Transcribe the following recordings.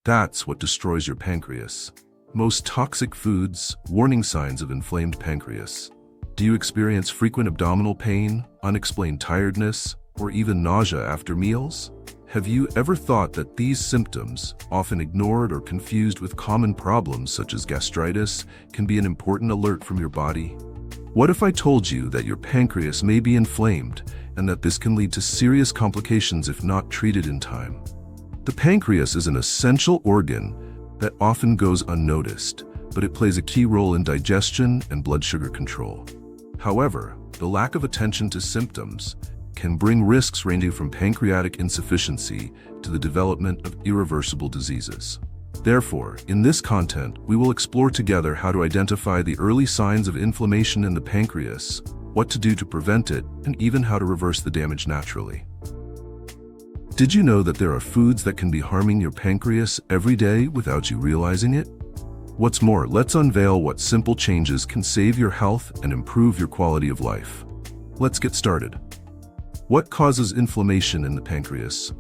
That's what destroys your pancreas. Most toxic foods, warning signs of inflamed pancreas. Do you experience frequent abdominal pain, unexplained tiredness, or even nausea after meals? Have you ever thought that these symptoms, often ignored or confused with common problems such as gastritis, can be an important alert from your body? What if I told you that your pancreas may be inflamed and that this can lead to serious complications if not treated in time? The pancreas is an essential organ that often goes unnoticed, but it plays a key role in digestion and blood sugar control. However, the lack of attention to symptoms can bring risks ranging from pancreatic insufficiency to the development of irreversible diseases. Therefore, in this content, we will explore together how to identify the early signs of inflammation in the pancreas, what to do to prevent it, and even how to reverse the damage naturally. Did you know that there are foods that can be harming your pancreas every day without you realizing it? What's more, let's unveil what simple changes can save your health and improve your quality of life. Let's get started. What causes inflammation in the pancreas?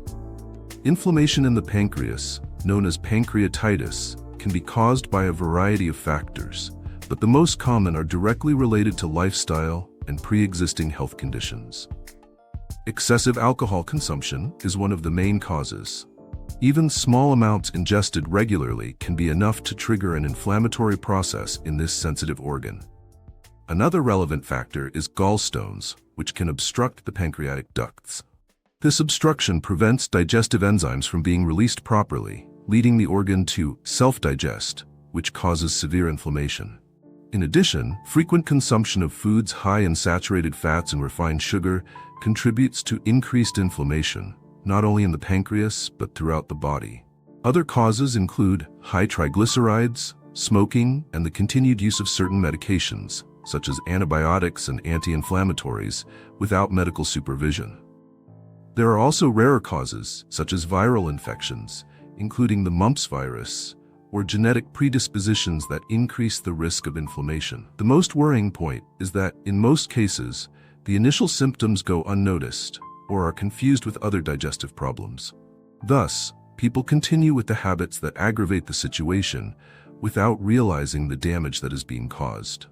Inflammation in the pancreas, known as pancreatitis, can be caused by a variety of factors, but the most common are directly related to lifestyle and pre-existing health conditions. Excessive alcohol consumption is one of the main causes. Even small amounts ingested regularly can be enough to trigger an inflammatory process in this sensitive organ. Another relevant factor is gallstones, which can obstruct the pancreatic ducts. This obstruction prevents digestive enzymes from being released properly, leading the organ to self-digest, which causes severe inflammation. In addition, frequent consumption of foods high in saturated fats and refined sugar contributes to increased inflammation, not only in the pancreas, but throughout the body. Other causes include high triglycerides, smoking, and the continued use of certain medications, such as antibiotics and anti-inflammatories, without medical supervision. There are also rarer causes, such as viral infections, including the mumps virus, or genetic predispositions that increase the risk of inflammation. The most worrying point is that, in most cases, the initial symptoms go unnoticed or are confused with other digestive problems. Thus, people continue with the habits that aggravate the situation without realizing the damage that is being caused.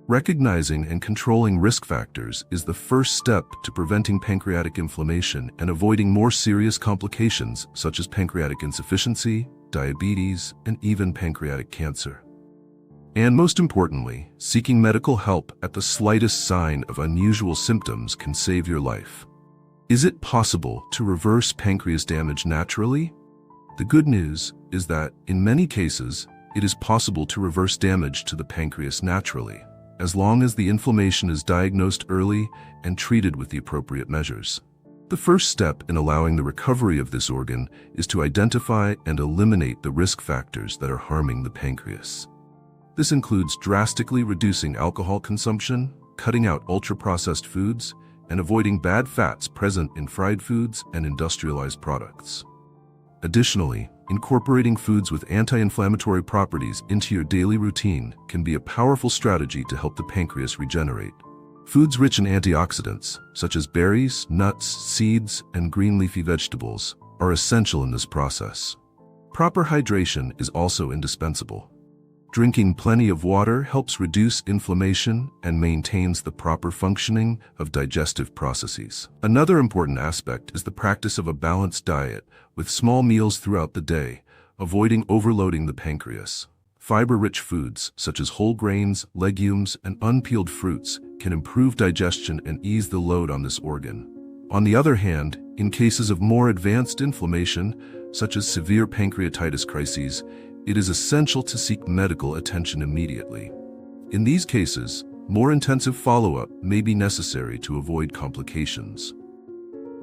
Recognizing and controlling risk factors is the first step to preventing pancreatic inflammation and avoiding more serious complications such as pancreatic insufficiency, diabetes, and even pancreatic cancer. And most importantly, seeking medical help at the slightest sign of unusual symptoms can save your life. Is it possible to reverse pancreas damage naturally? The good news is that, in many cases, it is possible to reverse damage to the pancreas naturally, as long as the inflammation is diagnosed early and treated with the appropriate measures. The first step in allowing the recovery of this organ is to identify and eliminate the risk factors that are harming the pancreas. This includes drastically reducing alcohol consumption, cutting out ultra-processed foods, and avoiding bad fats present in fried foods and industrialized products. Additionally, incorporating foods with anti-inflammatory properties into your daily routine can be a powerful strategy to help the pancreas regenerate. Foods rich in antioxidants, such as berries, nuts, seeds, and green leafy vegetables, are essential in this process. Proper hydration is also indispensable. Drinking plenty of water helps reduce inflammation and maintains the proper functioning of digestive processes. Another important aspect is the practice of a balanced diet, with small meals throughout the day, avoiding overloading the pancreas. Fiber-rich foods, such as whole grains, legumes, and unpeeled fruits, can improve digestion and ease the load on this organ. On the other hand, in cases of more advanced inflammation, such as severe pancreatitis crises, it is essential to seek medical attention immediately. In these cases, more intensive follow-up may be necessary to avoid complications.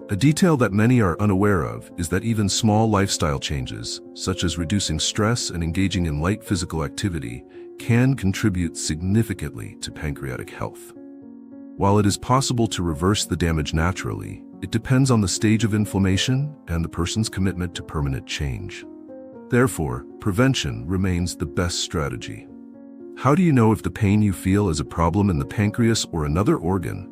A detail that many are unaware of is that even small lifestyle changes, such as reducing stress and engaging in light physical activity, can contribute significantly to pancreatic health. While it is possible to reverse the damage naturally, it depends on the stage of inflammation and the person's commitment to permanent change. Therefore, prevention remains the best strategy. How do you know if the pain you feel is a problem in the pancreas or another organ?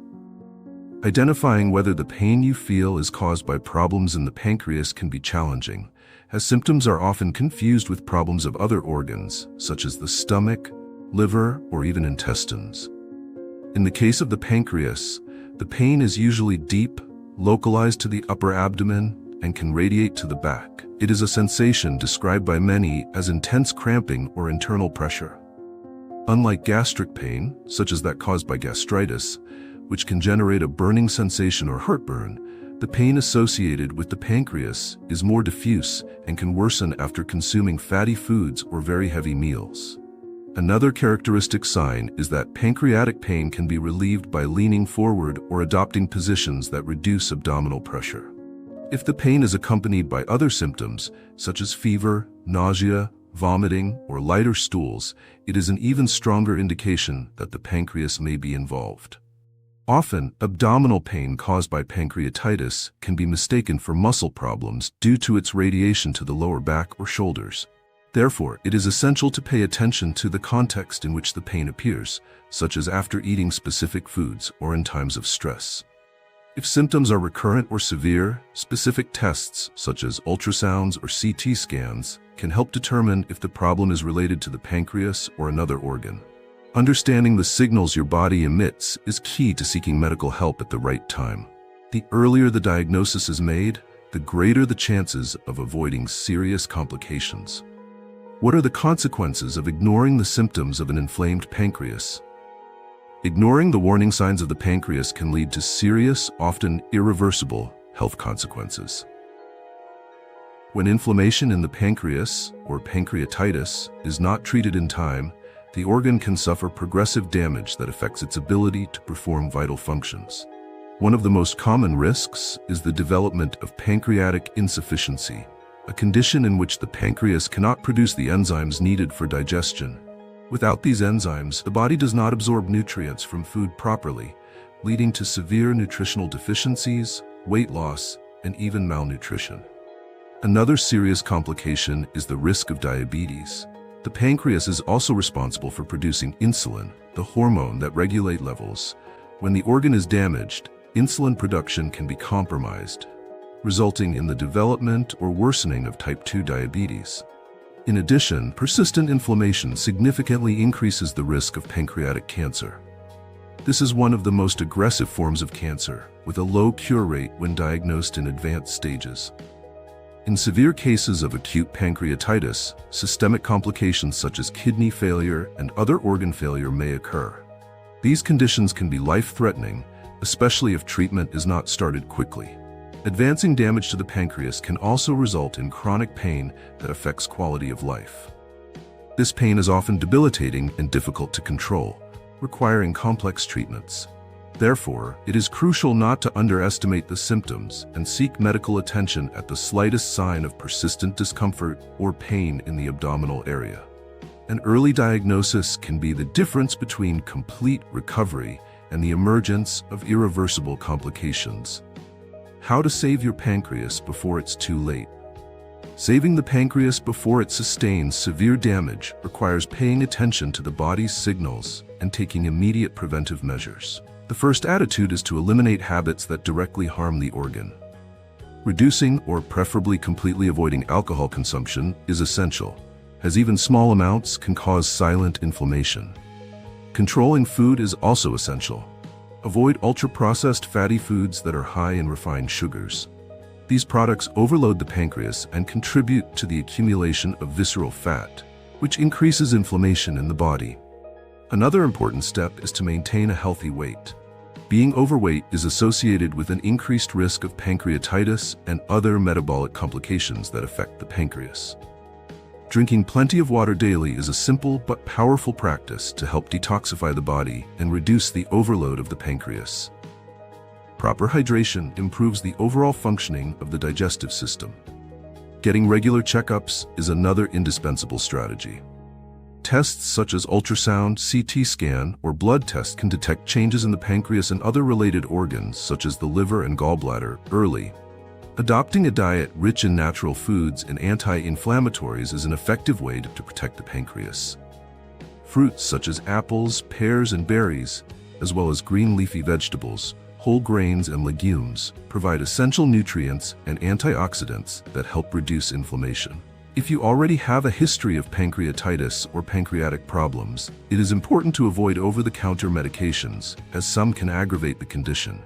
Identifying whether the pain you feel is caused by problems in the pancreas can be challenging, as symptoms are often confused with problems of other organs, such as the stomach, liver, or even intestines. In the case of the pancreas, the pain is usually deep, localized to the upper abdomen, and can radiate to the back. It is a sensation described by many as intense cramping or internal pressure. Unlike gastric pain, such as that caused by gastritis, which can generate a burning sensation or heartburn, the pain associated with the pancreas is more diffuse and can worsen after consuming fatty foods or very heavy meals. Another characteristic sign is that pancreatic pain can be relieved by leaning forward or adopting positions that reduce abdominal pressure. If the pain is accompanied by other symptoms, such as fever, nausea, vomiting, or lighter stools, it is an even stronger indication that the pancreas may be involved. Often, abdominal pain caused by pancreatitis can be mistaken for muscle problems due to its radiation to the lower back or shoulders. Therefore, it is essential to pay attention to the context in which the pain appears, such as after eating specific foods or in times of stress. If symptoms are recurrent or severe, specific tests such as ultrasounds or CT scans can help determine if the problem is related to the pancreas or another organ. Understanding the signals your body emits is key to seeking medical help at the right time. The earlier the diagnosis is made, the greater the chances of avoiding serious complications. What are the consequences of ignoring the symptoms of an inflamed pancreas? Ignoring the warning signs of the pancreas can lead to serious, often irreversible, health consequences. When inflammation in the pancreas, or pancreatitis, is not treated in time, the organ can suffer progressive damage that affects its ability to perform vital functions. One of the most common risks is the development of pancreatic insufficiency, a condition in which the pancreas cannot produce the enzymes needed for digestion. Without these enzymes, the body does not absorb nutrients from food properly, leading to severe nutritional deficiencies, weight loss, and even malnutrition. Another serious complication is the risk of diabetes. The pancreas is also responsible for producing insulin, the hormone that regulates levels. When the organ is damaged, insulin production can be compromised, resulting in the development or worsening of type 2 diabetes. In addition, persistent inflammation significantly increases the risk of pancreatic cancer. This is one of the most aggressive forms of cancer, with a low cure rate when diagnosed in advanced stages. In severe cases of acute pancreatitis, systemic complications such as kidney failure and other organ failure may occur. These conditions can be life-threatening, especially if treatment is not started quickly. Advancing damage to the pancreas can also result in chronic pain that affects quality of life. This pain is often debilitating and difficult to control, requiring complex treatments. Therefore, it is crucial not to underestimate the symptoms and seek medical attention at the slightest sign of persistent discomfort or pain in the abdominal area. An early diagnosis can be the difference between complete recovery and the emergence of irreversible complications. How to save your pancreas before it's too late. Saving the pancreas before it sustains severe damage requires paying attention to the body's signals and taking immediate preventive measures. The first attitude is to eliminate habits that directly harm the organ. Reducing or preferably completely avoiding alcohol consumption is essential, as even small amounts can cause silent inflammation. Controlling food is also essential. Avoid ultra-processed fatty foods that are high in refined sugars. These products overload the pancreas and contribute to the accumulation of visceral fat, which increases inflammation in the body. Another important step is to maintain a healthy weight. Being overweight is associated with an increased risk of pancreatitis and other metabolic complications that affect the pancreas. Drinking plenty of water daily is a simple but powerful practice to help detoxify the body and reduce the overload of the pancreas. Proper hydration improves the overall functioning of the digestive system. Getting regular checkups is another indispensable strategy. Tests such as ultrasound, CT scan, or blood tests can detect changes in the pancreas and other related organs such as the liver and gallbladder early. Adopting a diet rich in natural foods and anti-inflammatories is an effective way to protect the pancreas. Fruits such as apples, pears, and berries, as well as green leafy vegetables, whole grains, and legumes provide essential nutrients and antioxidants that help reduce inflammation. If you already have a history of pancreatitis or pancreatic problems, it is important to avoid over-the-counter medications, as some can aggravate the condition.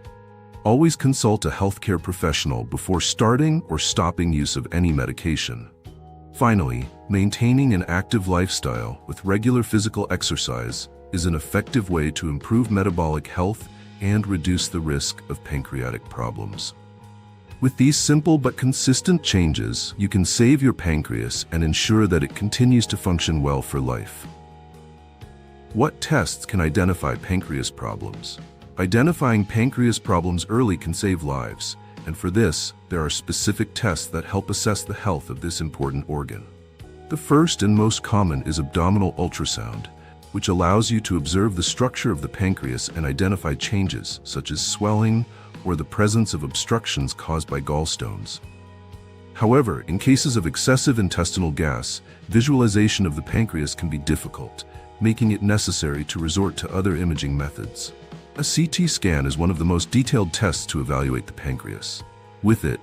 Always consult a healthcare professional before starting or stopping use of any medication. Finally, maintaining an active lifestyle with regular physical exercise is an effective way to improve metabolic health and reduce the risk of pancreatic problems. With these simple but consistent changes, you can save your pancreas and ensure that it continues to function well for life. What tests can identify pancreas problems? Identifying pancreas problems early can save lives, and for this, there are specific tests that help assess the health of this important organ. The first and most common is abdominal ultrasound, which allows you to observe the structure of the pancreas and identify changes such as swelling or the presence of obstructions caused by gallstones. However, in cases of excessive intestinal gas, visualization of the pancreas can be difficult, making it necessary to resort to other imaging methods. A CT scan is one of the most detailed tests to evaluate the pancreas. With it,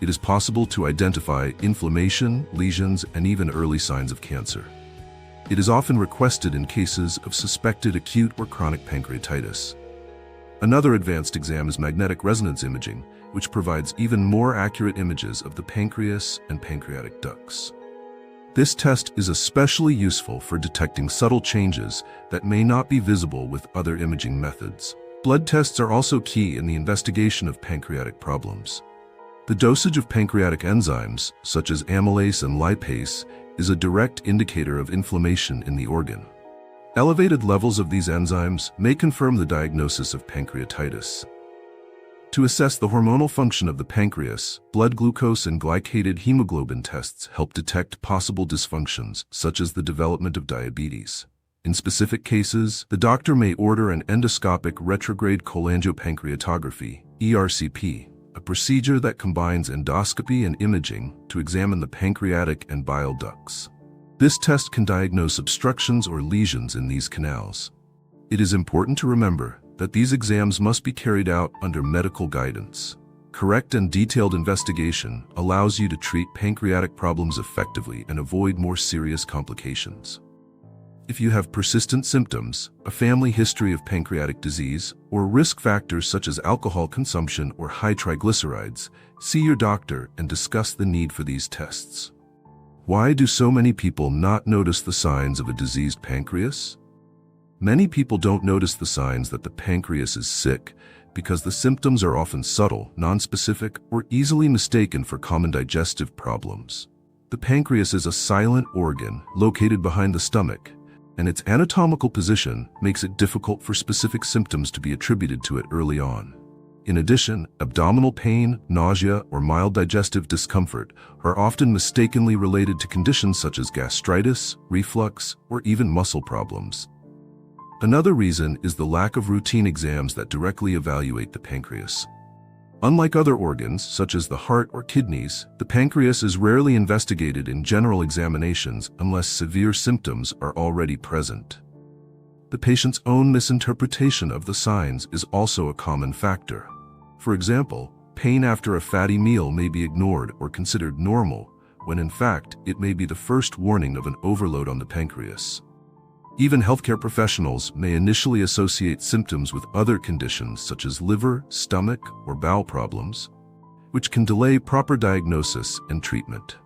it is possible to identify inflammation, lesions, and even early signs of cancer. It is often requested in cases of suspected acute or chronic pancreatitis. Another advanced exam is magnetic resonance imaging, which provides even more accurate images of the pancreas and pancreatic ducts. This test is especially useful for detecting subtle changes that may not be visible with other imaging methods. Blood tests are also key in the investigation of pancreatic problems. The dosage of pancreatic enzymes, such as amylase and lipase, is a direct indicator of inflammation in the organ. Elevated levels of these enzymes may confirm the diagnosis of pancreatitis. To assess the hormonal function of the pancreas, blood glucose and glycated hemoglobin tests help detect possible dysfunctions, such as the development of diabetes. In specific cases, the doctor may order an endoscopic retrograde cholangiopancreatography, ERCP, a procedure that combines endoscopy and imaging to examine the pancreatic and bile ducts. This test can diagnose obstructions or lesions in these canals. It is important to remember that these exams must be carried out under medical guidance. Correct and detailed investigation allows you to treat pancreatic problems effectively and avoid more serious complications. If you have persistent symptoms, a family history of pancreatic disease, or risk factors such as alcohol consumption or high triglycerides, see your doctor and discuss the need for these tests. Why do so many people not notice the signs of a diseased pancreas? Many people don't notice the signs that the pancreas is sick because the symptoms are often subtle, nonspecific, or easily mistaken for common digestive problems. The pancreas is a silent organ located behind the stomach, and its anatomical position makes it difficult for specific symptoms to be attributed to it early on. In addition, abdominal pain, nausea, or mild digestive discomfort are often mistakenly related to conditions such as gastritis, reflux, or even muscle problems. Another reason is the lack of routine exams that directly evaluate the pancreas. Unlike other organs, such as the heart or kidneys, the pancreas is rarely investigated in general examinations unless severe symptoms are already present. The patient's own misinterpretation of the signs is also a common factor. For example, pain after a fatty meal may be ignored or considered normal, when in fact it may be the first warning of an overload on the pancreas. Even healthcare professionals may initially associate symptoms with other conditions such as liver, stomach, or bowel problems, which can delay proper diagnosis and treatment.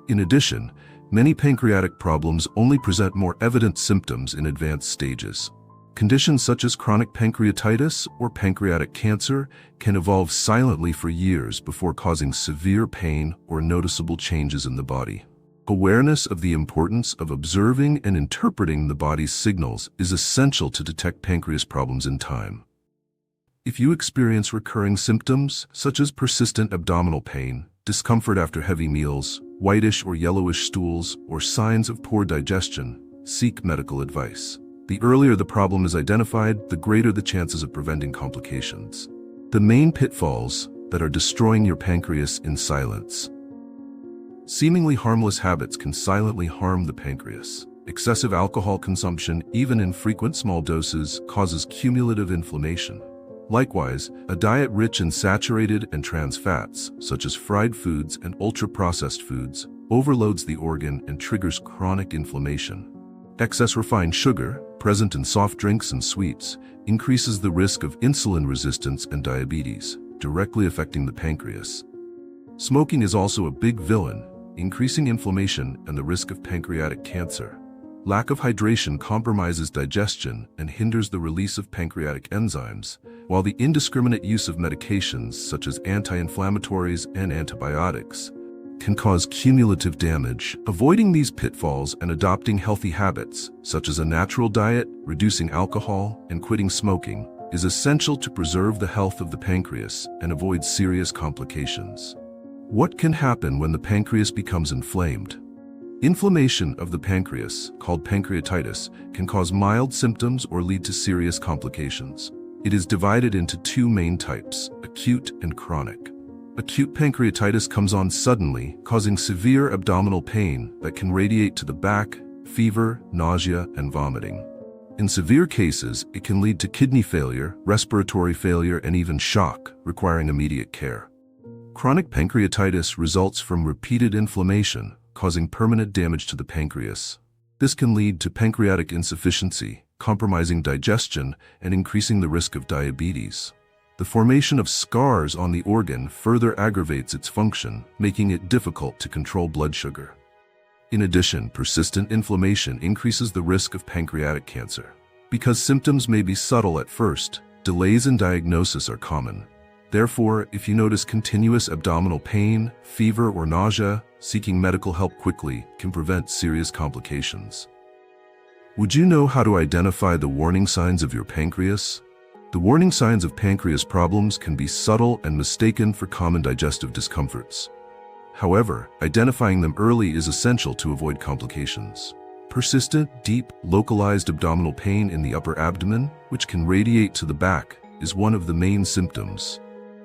In addition, many pancreatic problems only present more evident symptoms in advanced stages. Conditions such as chronic pancreatitis or pancreatic cancer can evolve silently for years before causing severe pain or noticeable changes in the body. Awareness of the importance of observing and interpreting the body's signals is essential to detect pancreas problems in time. If you experience recurring symptoms such as persistent abdominal pain, discomfort after heavy meals, whitish or yellowish stools, or signs of poor digestion, seek medical advice. The earlier the problem is identified, the greater the chances of preventing complications. The main pitfalls that are destroying your pancreas in silence. Seemingly harmless habits can silently harm the pancreas. Excessive alcohol consumption, even in frequent small doses, causes cumulative inflammation. Likewise, a diet rich in saturated and trans fats, such as fried foods and ultra-processed foods, overloads the organ and triggers chronic inflammation. Excess refined sugar, present in soft drinks and sweets, increases the risk of insulin resistance and diabetes, directly affecting the pancreas. Smoking is also a big villain, increasing inflammation and the risk of pancreatic cancer. Lack of hydration compromises digestion and hinders the release of pancreatic enzymes, while the indiscriminate use of medications such as anti-inflammatories and antibiotics can cause cumulative damage. Avoiding these pitfalls and adopting healthy habits, such as a natural diet, reducing alcohol, and quitting smoking, is essential to preserve the health of the pancreas and avoid serious complications. What can happen when the pancreas becomes inflamed? Inflammation of the pancreas, called pancreatitis, can cause mild symptoms or lead to serious complications. It is divided into two main types, acute and chronic. Acute pancreatitis comes on suddenly, causing severe abdominal pain that can radiate to the back, fever, nausea, and vomiting. In severe cases, it can lead to kidney failure, respiratory failure, and even shock, requiring immediate care. Chronic pancreatitis results from repeated inflammation, causing permanent damage to the pancreas. This can lead to pancreatic insufficiency, compromising digestion, and increasing the risk of diabetes. The formation of scars on the organ further aggravates its function, making it difficult to control blood sugar. In addition, persistent inflammation increases the risk of pancreatic cancer. Because symptoms may be subtle at first, delays in diagnosis are common. Therefore, if you notice continuous abdominal pain, fever, or nausea, seeking medical help quickly can prevent serious complications. Would you know how to identify the warning signs of your pancreas? The warning signs of pancreas problems can be subtle and mistaken for common digestive discomforts. However, identifying them early is essential to avoid complications. Persistent, deep, localized abdominal pain in the upper abdomen, which can radiate to the back, is one of the main symptoms.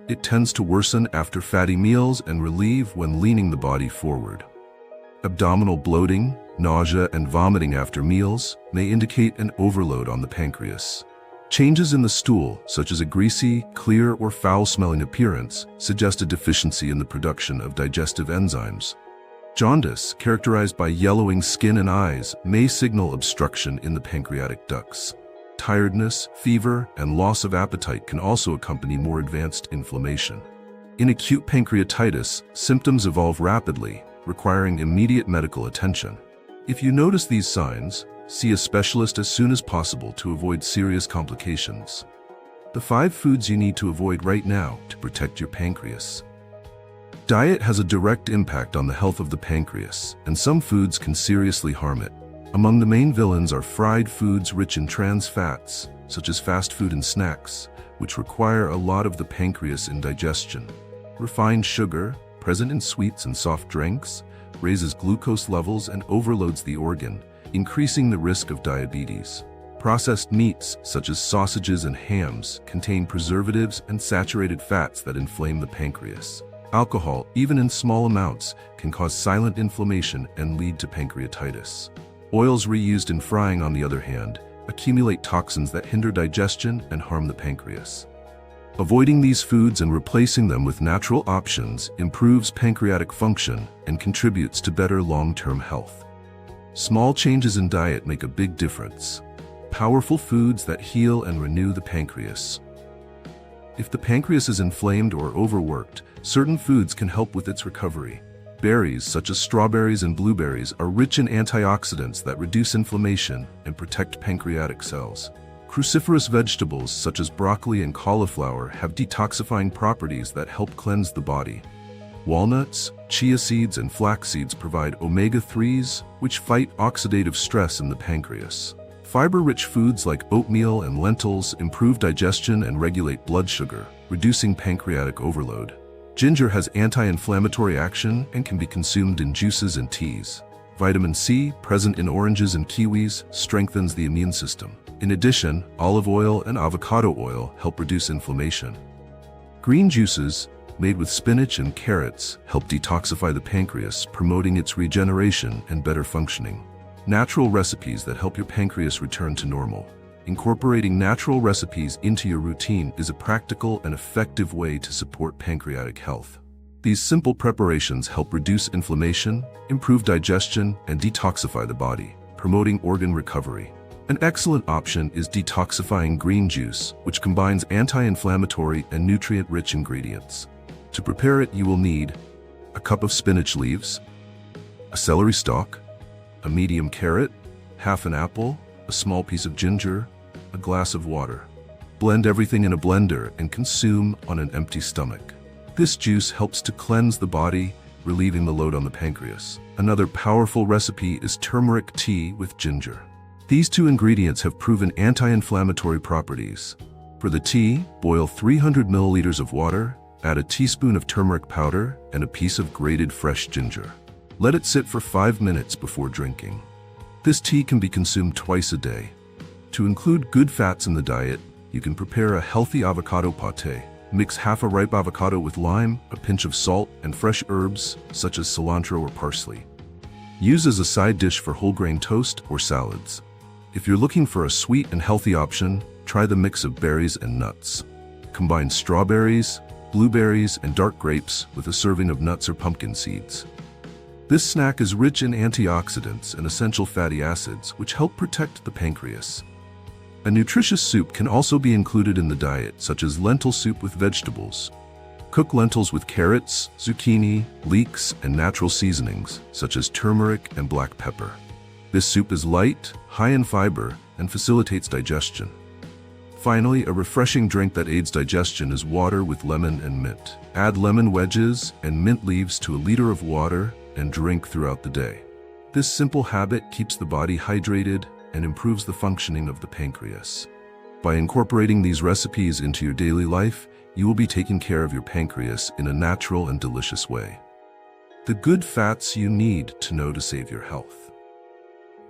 It tends to worsen after fatty meals and relieve when leaning the body forward. Abdominal bloating, nausea, and vomiting after meals may indicate an overload on the pancreas. Changes in the stool, such as a greasy, clear, or foul-smelling appearance, suggest a deficiency in the production of digestive enzymes. Jaundice, characterized by yellowing skin and eyes, may signal obstruction in the pancreatic ducts. Tiredness, fever, and loss of appetite can also accompany more advanced inflammation. In acute pancreatitis, symptoms evolve rapidly, requiring immediate medical attention. If you notice these signs, see a specialist as soon as possible to avoid serious complications. The 5 foods you need to avoid right now to protect your pancreas. Diet has a direct impact on the health of the pancreas, and some foods can seriously harm it. Among the main villains are fried foods rich in trans fats, such as fast food and snacks, which require a lot of the pancreas in digestion. Refined sugar, present in sweets and soft drinks, raises glucose levels and overloads the organ, increasing the risk of diabetes. Processed meats, such as sausages and hams, contain preservatives and saturated fats that inflame the pancreas. Alcohol, even in small amounts, can cause silent inflammation and lead to pancreatitis. Oils reused in frying, on the other hand, accumulate toxins that hinder digestion and harm the pancreas. Avoiding these foods and replacing them with natural options improves pancreatic function and contributes to better long-term health. Small changes in diet make a big difference. Powerful foods that heal and renew the pancreas. If the pancreas is inflamed or overworked, certain foods can help with its recovery. Berries, such as strawberries and blueberries, are rich in antioxidants that reduce inflammation and protect pancreatic cells. Cruciferous vegetables, such as broccoli and cauliflower, have detoxifying properties that help cleanse the body. Walnuts, chia seeds, and flax seeds provide omega-3s, which fight oxidative stress in the pancreas. Fiber-rich foods like oatmeal and lentils improve digestion and regulate blood sugar, reducing pancreatic overload. Ginger has anti-inflammatory action and can be consumed in juices and teas. Vitamin C, present in oranges and kiwis, strengthens the immune system. In addition, olive oil and avocado oil help reduce inflammation. Green juices, made with spinach and carrots, help detoxify the pancreas, promoting its regeneration and better functioning. Natural recipes that help your pancreas return to normal. Incorporating natural recipes into your routine is a practical and effective way to support pancreatic health. These simple preparations help reduce inflammation, improve digestion, and detoxify the body, promoting organ recovery. An excellent option is detoxifying green juice, which combines anti-inflammatory and nutrient-rich ingredients. To prepare it, you will need a cup of spinach leaves, a celery stalk, a medium carrot, half an apple, a small piece of ginger, a glass of water. Blend everything in a blender and consume on an empty stomach. This juice helps to cleanse the body, relieving the load on the pancreas. Another powerful recipe is turmeric tea with ginger. These two ingredients have proven anti-inflammatory properties. For the tea, boil 300 milliliters of water, add a teaspoon of turmeric powder and a piece of grated fresh ginger. Let it sit for 5 minutes before drinking. This tea can be consumed twice a day. To include good fats in the diet, you can prepare a healthy avocado pâté. Mix half a ripe avocado with lime, a pinch of salt, and fresh herbs such as cilantro or parsley. Use as a side dish for whole grain toast or salads. If you're looking for a sweet and healthy option, try the mix of berries and nuts. Combine strawberries, blueberries, and dark grapes with a serving of nuts or pumpkin seeds. This snack is rich in antioxidants and essential fatty acids, which help protect the pancreas. A nutritious soup can also be included in the diet, such as lentil soup with vegetables. Cook lentils with carrots, zucchini, leeks, and natural seasonings, such as turmeric and black pepper. This soup is light, high in fiber, and facilitates digestion. Finally, a refreshing drink that aids digestion is water with lemon and mint. Add lemon wedges and mint leaves to a liter of water and drink throughout the day. This simple habit keeps the body hydrated and improves the functioning of the pancreas. By incorporating these recipes into your daily life, you will be taking care of your pancreas in a natural and delicious way. The good fats you need to know to save your health.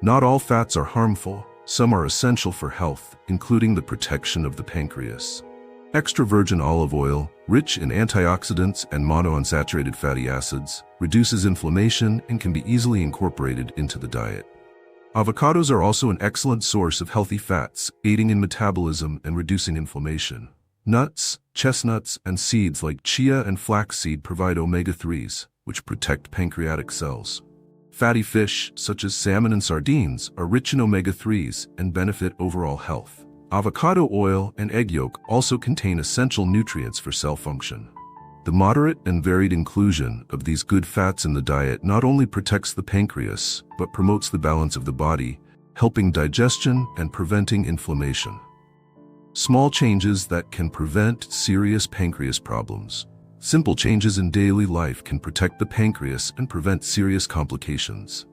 Not all fats are harmful. Some are essential for health, including the protection of the pancreas. Extra virgin olive oil, rich in antioxidants and monounsaturated fatty acids, reduces inflammation and can be easily incorporated into the diet. Avocados are also an excellent source of healthy fats, aiding in metabolism and reducing inflammation. Nuts, chestnuts, and seeds like chia and flaxseed provide omega-3s, which protect pancreatic cells. Fatty fish, such as salmon and sardines, are rich in omega-3s and benefit overall health. Avocado oil and egg yolk also contain essential nutrients for cell function. The moderate and varied inclusion of these good fats in the diet not only protects the pancreas, but promotes the balance of the body, helping digestion and preventing inflammation. Small changes that can prevent serious pancreas problems. Simple changes in daily life can protect the pancreas and prevent serious complications.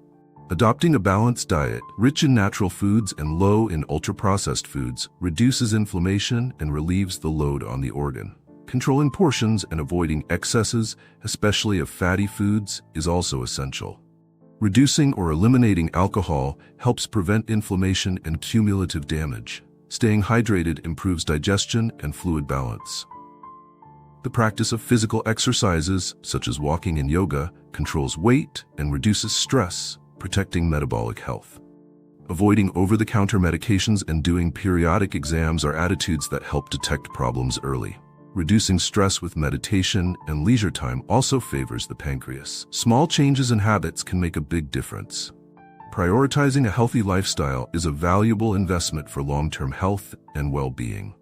Adopting a balanced diet, rich in natural foods and low in ultra-processed foods, reduces inflammation and relieves the load on the organ. Controlling portions and avoiding excesses, especially of fatty foods, is also essential. Reducing or eliminating alcohol helps prevent inflammation and cumulative damage. Staying hydrated improves digestion and fluid balance. The practice of physical exercises, such as walking and yoga, controls weight and reduces stress, protecting metabolic health. Avoiding over-the-counter medications and doing periodic exams are attitudes that help detect problems early. Reducing stress with meditation and leisure time also favors the pancreas. Small changes in habits can make a big difference. Prioritizing a healthy lifestyle is a valuable investment for long-term health and well-being.